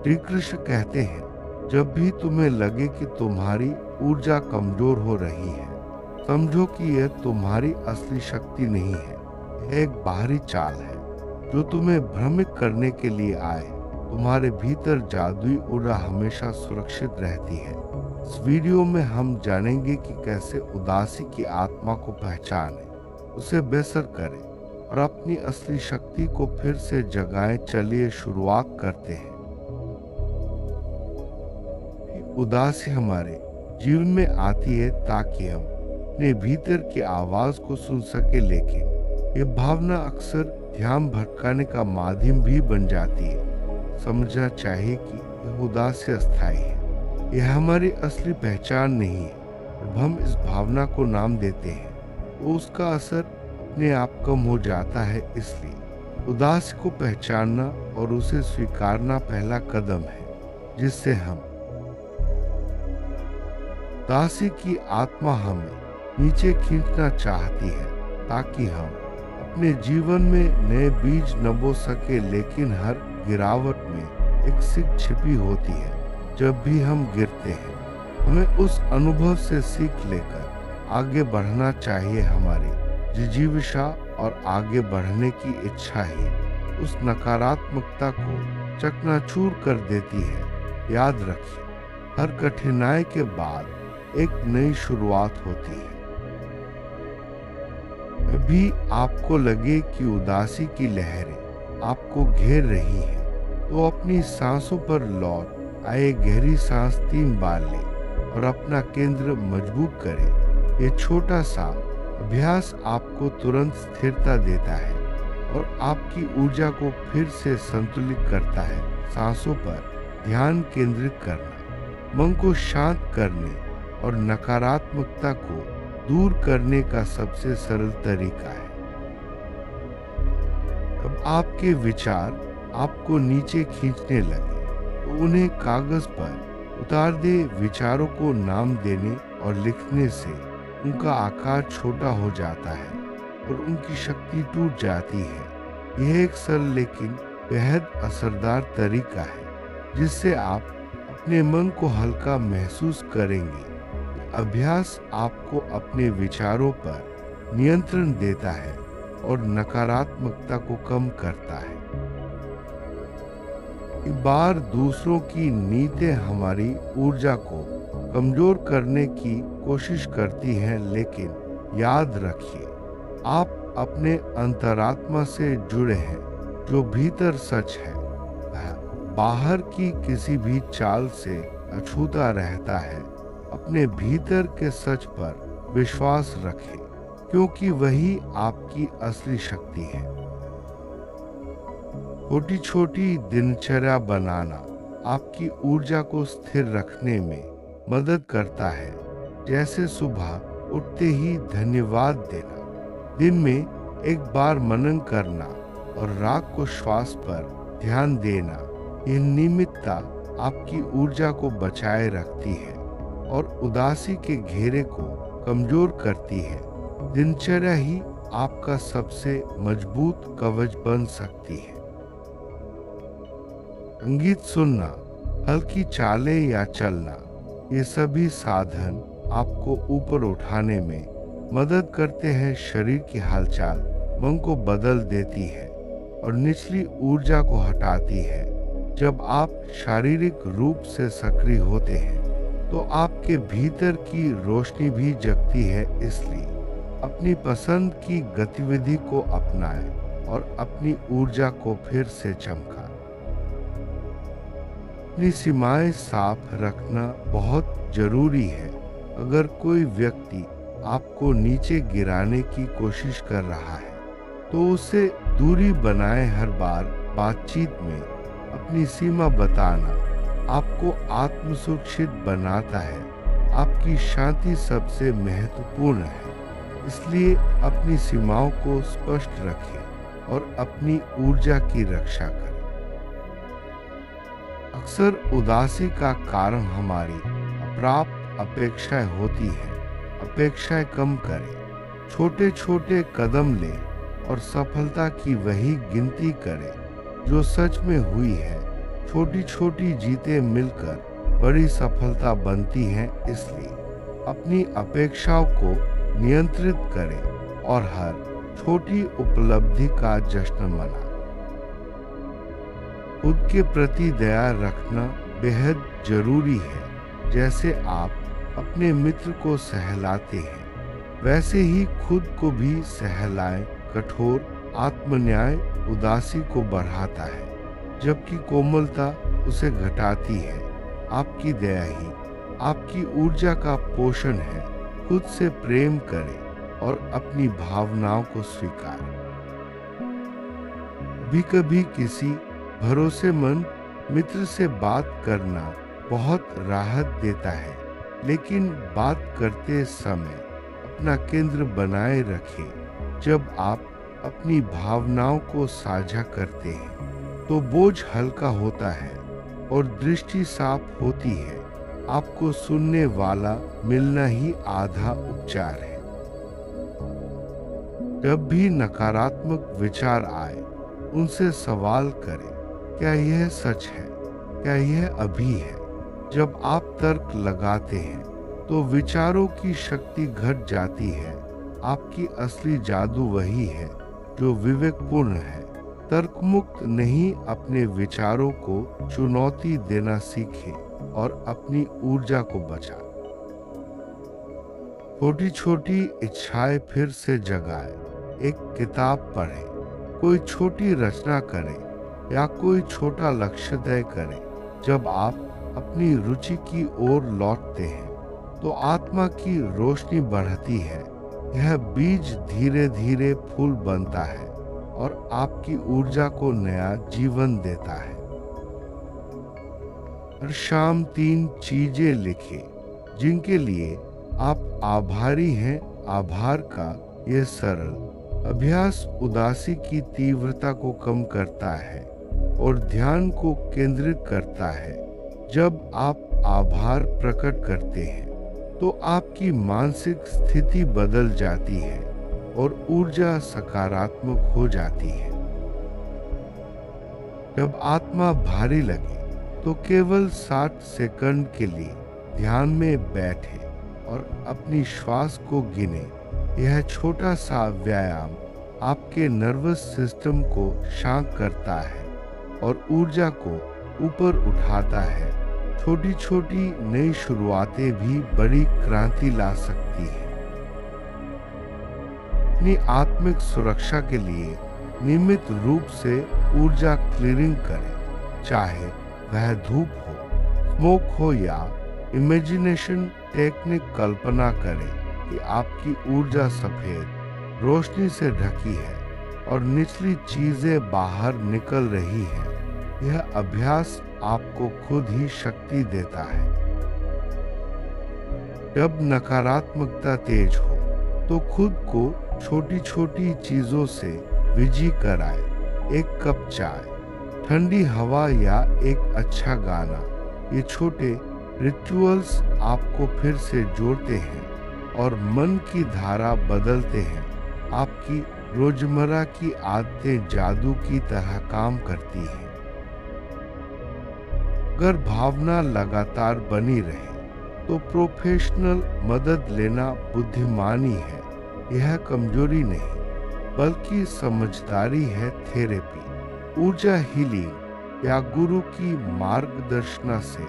श्री कृष्ण कहते हैं, जब भी तुम्हें लगे कि तुम्हारी ऊर्जा कमजोर हो रही है, समझो कि यह तुम्हारी असली शक्ति नहीं है, यह एक बाहरी चाल है जो तुम्हें भ्रमित करने के लिए आए। तुम्हारे भीतर जादुई ऊर्जा हमेशा सुरक्षित रहती है। इस वीडियो में हम जानेंगे कि कैसे उदासी की आत्मा को पहचानें, उसे बेअसर करें और अपनी असली शक्ति को फिर से जगाएं। चलिए शुरुआत करते हैं। उदासी हमारे जीवन में आती है ताकि हम अपने भीतर की आवाज को सुन सके, लेकिन ये भावना अक्सर ध्यान भटकाने का माध्यम भी बन जाती है। समझना चाहिए कि यह उदासी अस्थायी है, यह हमारी असली पहचान नहीं है। जब हम इस भावना को नाम देते हैं तो उसका असर अपने आप कम हो जाता है। इसलिए उदासी को पहचानना और उसे स्वीकारना पहला कदम है, जिससे हम उदासी की आत्मा हमें नीचे खींचना चाहती है ताकि हम अपने जीवन में नए बीज न बो सके। लेकिन हर गिरावट में एक सीख छिपी होती है। जब भी हम गिरते हैं, हमें उस अनुभव से सीख लेकर आगे बढ़ना चाहिए। हमारी जिजीविषा और आगे बढ़ने की इच्छा ही उस नकारात्मकता को चकनाचूर कर देती है। याद रखिए, हर कठिनाई के बाद एक नई शुरुआत होती है। अभी आपको लगे कि उदासी की लहरें आपको घेर रही हैं, तो अपनी सांसों पर लौट आए। गहरी सांस 3 बार लें और अपना केंद्र मजबूत करें। ये छोटा सा अभ्यास आपको तुरंत स्थिरता देता है और आपकी ऊर्जा को फिर से संतुलित करता है। सांसों पर ध्यान केंद्रित करना मन को शांत करने और नकारात्मकता को दूर करने का सबसे सरल तरीका है। अब आपके विचार आपको नीचे खींचने लगे तो उन्हें कागज पर उतार दे। विचारों को नाम देने और लिखने से उनका आकार छोटा हो जाता है और उनकी शक्ति टूट जाती है। यह एक सरल लेकिन बेहद असरदार तरीका है जिससे आप अपने मन को हल्का महसूस करेंगे। अभ्यास आपको अपने विचारों पर नियंत्रण देता है और नकारात्मकता को कम करता है। कई बार दूसरों की नीयतें हमारी ऊर्जा को कमजोर करने की कोशिश करती हैं, लेकिन याद रखिए, आप अपने अंतरात्मा से जुड़े हैं। जो भीतर सच है वह बाहर की किसी भी चाल से अछूता रहता है। अपने भीतर के सच पर विश्वास रखें, क्योंकि वही आपकी असली शक्ति है। छोटी छोटी दिनचर्या बनाना आपकी ऊर्जा को स्थिर रखने में मदद करता है। जैसे सुबह उठते ही धन्यवाद देना, दिन में एक बार मनन करना और रात को श्वास पर ध्यान देना। यह नियमितता आपकी ऊर्जा को बचाए रखती है और उदासी के घेरे को कमजोर करती है। दिनचर्या ही आपका सबसे मजबूत कवच बन सकती है। संगीत सुनना, हल्की चालें या चलना, ये सभी साधन आपको ऊपर उठाने में मदद करते हैं। शरीर की हलचल मन को बदल देती है और निचली ऊर्जा को हटाती है। जब आप शारीरिक रूप से सक्रिय होते हैं तो आपके भीतर की रोशनी भी जगती है। इसलिए अपनी पसंद की गतिविधि को अपनाएं और अपनी ऊर्जा को फिर से चमकाएं। अपनी सीमाएं साफ रखना बहुत जरूरी है। अगर कोई व्यक्ति आपको नीचे गिराने की कोशिश कर रहा है तो उससे दूरी बनाएं। हर बार बातचीत में अपनी सीमा बताना आपको आत्मसुरक्षित बनाता है। आपकी शांति सबसे महत्वपूर्ण है, इसलिए अपनी सीमाओं को स्पष्ट रखें और अपनी ऊर्जा की रक्षा करें। अक्सर उदासी का कारण हमारी अप्राप्त अपेक्षाएं होती हैं। अपेक्षाएं कम करें, छोटे छोटे कदम लें और सफलता की वही गिनती करें जो सच में हुई है। छोटी छोटी जीतें मिलकर बड़ी सफलता बनती हैं। इसलिए अपनी अपेक्षाओं को नियंत्रित करें और हर छोटी उपलब्धि का जश्न मनाएं। खुद के प्रति दया रखना बेहद जरूरी है। जैसे आप अपने मित्र को सहलाते हैं, वैसे ही खुद को भी सहलाएं। कठोर आत्मन्याय उदासी को बढ़ाता है, जबकि कोमलता उसे घटाती है। आपकी दया ही आपकी ऊर्जा का पोषण है। खुद से प्रेम करें और अपनी भावनाओं को स्वीकारें। कभी कभी किसी भरोसेमंद मित्र से बात करना बहुत राहत देता है, लेकिन बात करते समय अपना केंद्र बनाए रखें। जब आप अपनी भावनाओं को साझा करते हैं तो बोझ हल्का होता है और दृष्टि साफ होती है। आपको सुनने वाला मिलना ही आधा उपचार है। जब भी नकारात्मक विचार आए, उनसे सवाल करें, क्या यह सच है? क्या यह अभी है? जब आप तर्क लगाते हैं तो विचारों की शक्ति घट जाती है। आपकी असली जादू वही है जो विवेकपूर्ण है। तर्कमुक्त नहीं, अपने विचारों को चुनौती देना सीखें और अपनी ऊर्जा को बचाएं। छोटी छोटी इच्छाएं फिर से जगाएं। एक किताब पढ़ें, कोई छोटी रचना करें या कोई छोटा लक्ष्य तय करें। जब आप अपनी रुचि की ओर लौटते हैं तो आत्मा की रोशनी बढ़ती है। यह बीज धीरे धीरे फूल बनता है और आपकी ऊर्जा को नया जीवन देता है। हर शाम 3 चीजें लिखें जिनके लिए आप आभारी हैं। आभार का यह सरल अभ्यास उदासी की तीव्रता को कम करता है और ध्यान को केंद्रित करता है। जब आप आभार प्रकट करते हैं तो आपकी मानसिक स्थिति बदल जाती है और ऊर्जा सकारात्मक हो जाती है। जब आत्मा भारी लगे तो केवल 60 सेकंड के लिए ध्यान में बैठे और अपनी श्वास को गिने। यह छोटा सा व्यायाम आपके नर्वस सिस्टम को शांत करता है और ऊर्जा को ऊपर उठाता है। छोटी छोटी नई शुरुआतें भी बड़ी क्रांति ला सकती हैं। अपनी आत्मिक सुरक्षा के लिए नियमित रूप से ऊर्जा क्लीयरिंग करें, चाहे वह धूप हो, स्मोक हो या इमेजिनेशन टेक्निक। कल्पना करें कि आपकी ऊर्जा सफेद रोशनी से ढकी है और निचली चीजें बाहर निकल रही हैं। यह अभ्यास आपको खुद ही शक्ति देता है। जब नकारात्मकता तेज हो तो खुद को छोटी छोटी चीजों से विजयी कराए। एक कप चाय, ठंडी हवा या एक अच्छा गाना। ये छोटे रिचुअल्स आपको फिर से जोड़ते हैं और मन की धारा बदलते हैं। आपकी रोजमर्रा की आदतें जादू की तरह काम करती हैं। अगर भावना लगातार बनी रहे तो प्रोफेशनल मदद लेना बुद्धिमानी है। यह कमजोरी नहीं बल्कि समझदारी है। थेरेपी, ऊर्जा हीलिंग या गुरु की मार्गदर्शन से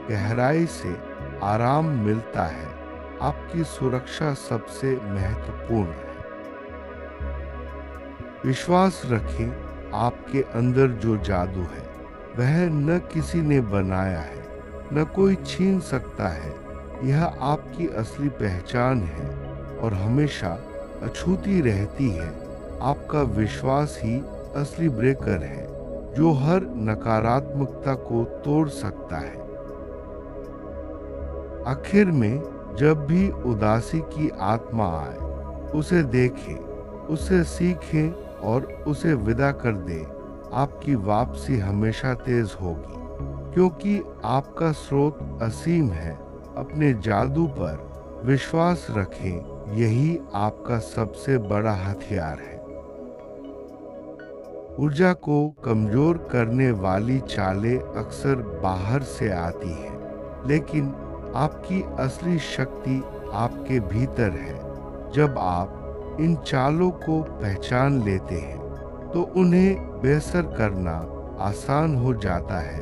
गहराई से आराम मिलता है। आपकी सुरक्षा सबसे महत्वपूर्ण है। विश्वास रखें, आपके अंदर जो जादू है वह न किसी ने बनाया है, न कोई छीन सकता है। यह आपकी असली पहचान है और हमेशा अछूती रहती है। आपका विश्वास ही असली ब्रेकर है जो हर नकारात्मकता को तोड़ सकता है। आखिर में, जब भी उदासी की आत्मा आए, उसे देखें, उसे सीखें और उसे विदा कर दें। आपकी वापसी हमेशा तेज होगी क्योंकि आपका स्रोत असीम है। अपने जादू पर विश्वास रखें, यही आपका सबसे बड़ा हथियार है। ऊर्जा को कमजोर करने वाली चालें अक्सर बाहर से आती हैं, लेकिन आपकी असली शक्ति आपके भीतर है। जब आप इन चालों को पहचान लेते हैं, तो उन्हें बेअसर करना आसान हो जाता है।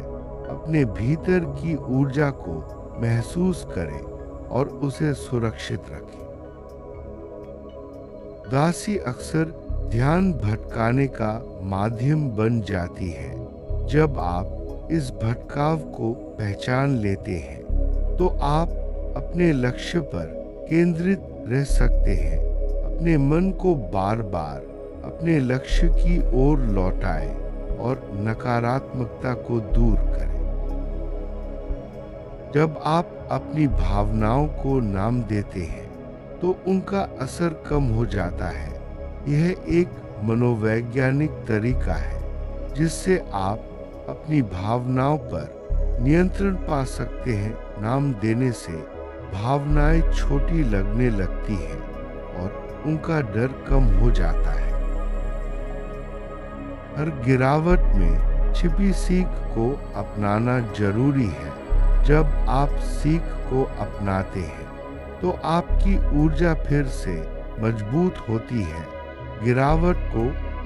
अपने भीतर की ऊर्जा को महसूस करें और उसे सुरक्षित रखें। उदासी अक्सर ध्यान भटकाने का माध्यम बन जाती है। जब आप इस भटकाव को पहचान लेते हैं, तो आप अपने लक्ष्य पर केंद्रित रह सकते हैं। अपने मन को बार बार अपने लक्ष्य की ओर लौटाएं और नकारात्मकता को दूर करें। जब आप अपनी भावनाओं को नाम देते हैं, तो उनका असर कम हो जाता है। यह एक मनोवैज्ञानिक तरीका है जिससे आप अपनी भावनाओं पर नियंत्रण पा सकते हैं। नाम देने से भावनाएं छोटी लगने लगती हैं और उनका डर कम हो जाता है। हर गिरावट में छिपी सीख को अपनाना जरूरी है। जब आप सीख को अपनाते हैं, तो आपकी ऊर्जा फिर से मजबूत होती है। गिरावट को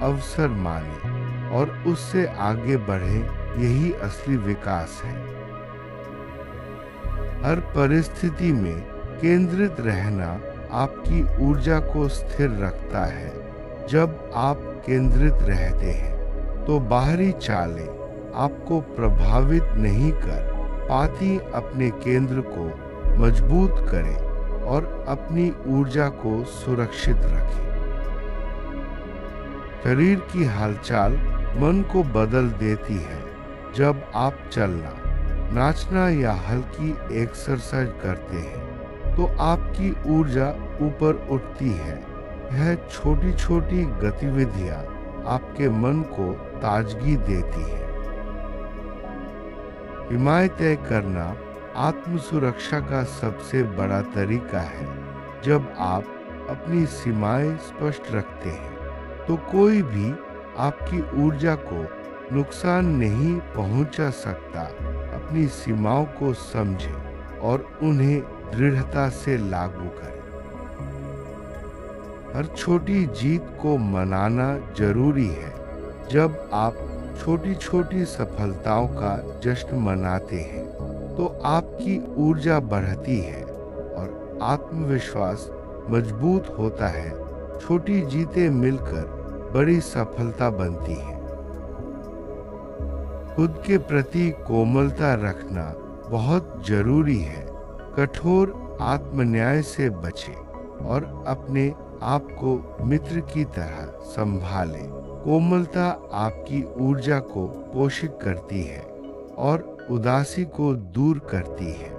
अवसर माने और उससे आगे बढ़ें, यही असली विकास है। हर परिस्थिति में केंद्रित रहना आपकी ऊर्जा को स्थिर रखता है। जब आप केंद्रित रहते हैं, तो बाहरी चालें आपको प्रभावित नहीं कर पाती। अपने केंद्र को मजबूत करें और अपनी ऊर्जा को सुरक्षित रखें। शरीर की हलचल मन को बदल देती है। जब आप चलना, नाचना या हल्की एक्सरसाइज करते हैं, तो आपकी ऊर्जा ऊपर उठती है। यह छोटी छोटी गतिविधियां आपके मन को ताजगी देती है। सीमाएं तय करना आत्म सुरक्षा का सबसे बड़ा तरीका है। जब आप अपनी सीमाएं स्पष्ट रखते हैं, तो कोई भी आपकी ऊर्जा को नुकसान नहीं पहुंचा सकता। अपनी सीमाओं को समझें और उन्हें दृढ़ता से लागू करें। हर छोटी जीत को मनाना जरूरी है। जब आप छोटी छोटी सफलताओं का जश्न मनाते हैं, तो आपकी ऊर्जा बढ़ती है और आत्मविश्वास मजबूत होता है। छोटी जीतें मिलकर बड़ी सफलता बनती हैं। खुद के प्रति कोमलता रखना बहुत जरूरी है। कठोर आत्मन्याय से बचें और अपने आप को मित्र की तरह संभालें। कोमलता आपकी ऊर्जा को पोषित करती है और उदासी को दूर करती है।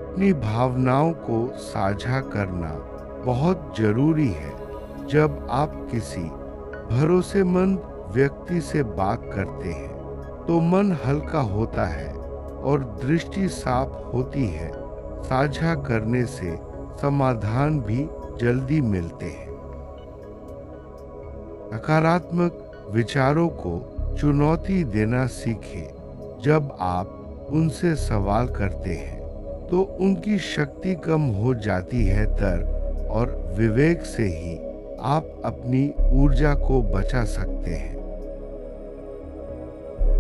अपनी भावनाओं को साझा करना बहुत जरूरी है। जब आप किसी भरोसेमंद व्यक्ति से बात करते हैं, तो मन हल्का होता है और दृष्टि साफ होती है। साझा करने से समाधान भी जल्दी मिलते हैं। नकारात्मक विचारों को चुनौती देना सीखें। जब आप उनसे सवाल करते हैं, तो उनकी शक्ति कम हो जाती है। तर्क और विवेक से ही आप अपनी ऊर्जा को बचा सकते हैं।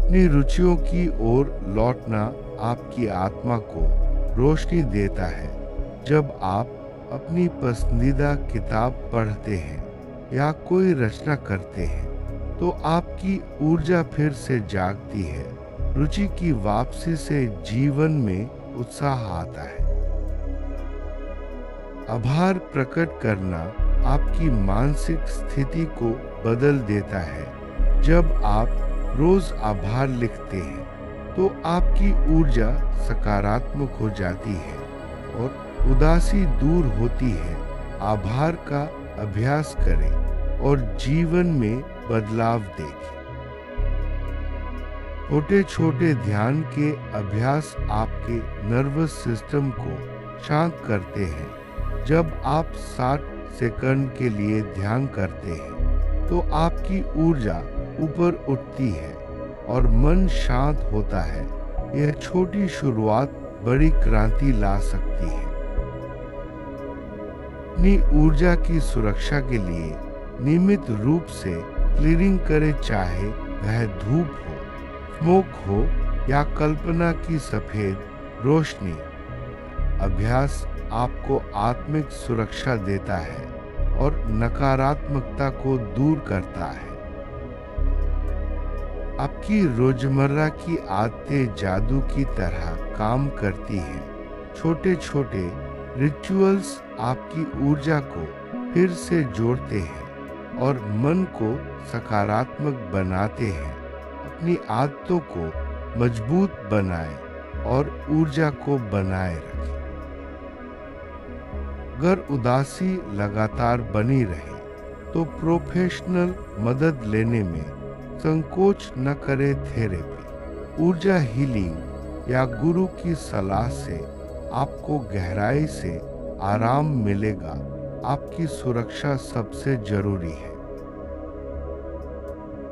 अपनी रुचियों की ओर लौटना आपकी आत्मा को रोशनी देता है। जब आप अपनी पसंदीदा किताब पढ़ते हैं या कोई रचना करते हैं, तो आपकी ऊर्जा फिर से जागती है। रुचि की वापसी से जीवन में उत्साह आता है। आभार प्रकट करना आपकी मानसिक स्थिति को बदल देता है। जब आप रोज आभार लिखते हैं, तो आपकी ऊर्जा सकारात्मक हो जाती है और उदासी दूर होती है। आभार का अभ्यास करें और जीवन में बदलाव देखें। छोटे छोटे ध्यान के अभ्यास आपके नर्वस सिस्टम को शांत करते हैं। जब आप 60 सेकंड के लिए ध्यान करते हैं, तो आपकी ऊर्जा ऊपर उठती है और मन शांत होता है। यह छोटी शुरुआत बड़ी क्रांति ला सकती है। अपनी ऊर्जा की सुरक्षा के लिए नियमित रूप से क्लीनिंग करें, चाहे वह धूप हो, स्मोक हो या कल्पना की सफेद रोशनी। अभ्यास आपको आत्मिक सुरक्षा देता है और नकारात्मकता को दूर करता है। आपकी रोजमर्रा की आदतें जादू की तरह काम करती हैं। छोटे छोटे रिचुअल्स आपकी ऊर्जा को फिर से जोड़ते हैं और मन को सकारात्मक बनाते हैं। अपनी आदतों को मजबूत बनाएं और ऊर्जा को बनाए रखें। अगर उदासी लगातार बनी रहे तो प्रोफेशनल मदद लेने में संकोच न करें। थेरेपी, ऊर्जा हीलिंग या गुरु की सलाह से आपको गहराई से आराम मिलेगा। आपकी सुरक्षा सबसे जरूरी है।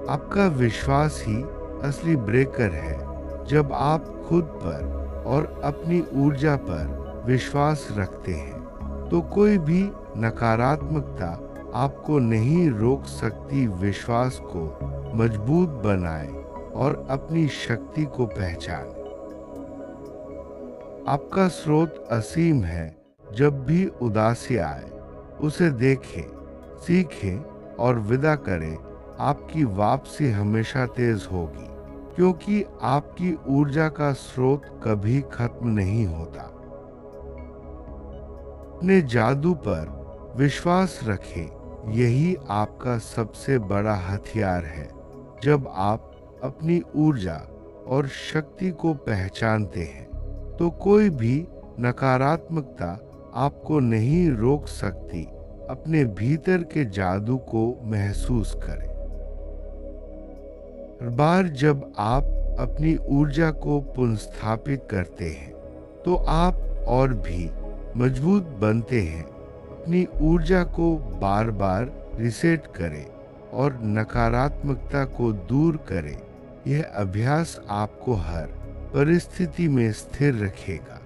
आपका विश्वास ही असली ब्रेकर है। जब आप खुद पर और अपनी ऊर्जा पर विश्वास रखते हैं तो कोई भी नकारात्मकता आपको नहीं रोक सकती। विश्वास को मजबूत बनाएं और अपनी शक्ति को पहचानें। आपका स्रोत असीम है। जब भी उदासी आए उसे देखें, सीखें और विदा करें। आपकी वापसी हमेशा तेज होगी, क्योंकि आपकी ऊर्जा का स्रोत कभी खत्म नहीं होता। अपने जादू पर विश्वास रखें, यही आपका सबसे बड़ा हथियार है। जब आप अपनी ऊर्जा और शक्ति को पहचानते हैं तो कोई भी नकारात्मकता आपको नहीं रोक सकती। अपने भीतर के जादू को महसूस करें। हर बार जब आप अपनी ऊर्जा को पुनर्स्थापित करते हैं तो आप और भी मजबूत बनते हैं। अपनी ऊर्जा को बार बार रिसेट करें और नकारात्मकता को दूर करें। यह अभ्यास आपको हर परिस्थिति में स्थिर रखेगा।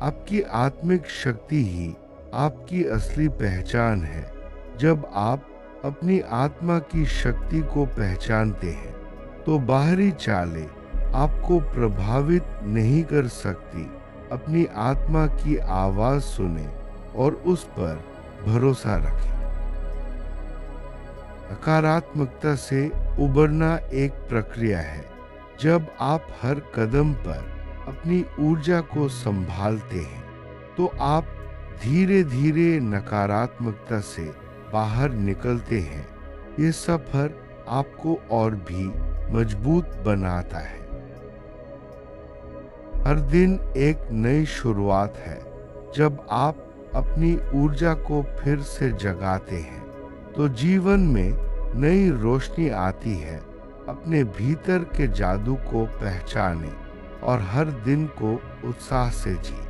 आपकी आत्मिक शक्ति ही आपकी असली पहचान है। जब आप अपनी आत्मा की शक्ति को पहचानते हैं तो बाहरी चालें आपको प्रभावित नहीं कर सकती। अपनी आत्मा की आवाज सुने और उस पर भरोसा रखें। नकारात्मकता से उबरना एक प्रक्रिया है। जब आप हर कदम पर अपनी ऊर्जा को संभालते हैं तो आप धीरे धीरे नकारात्मकता से बाहर निकलते हैं। ये सफर आपको और भी मजबूत बनाता है। हर दिन एक नई शुरुआत है। जब आप अपनी ऊर्जा को फिर से जगाते हैं तो जीवन में नई रोशनी आती है। अपने भीतर के जादू को पहचानें और हर दिन को उत्साह से जिएं।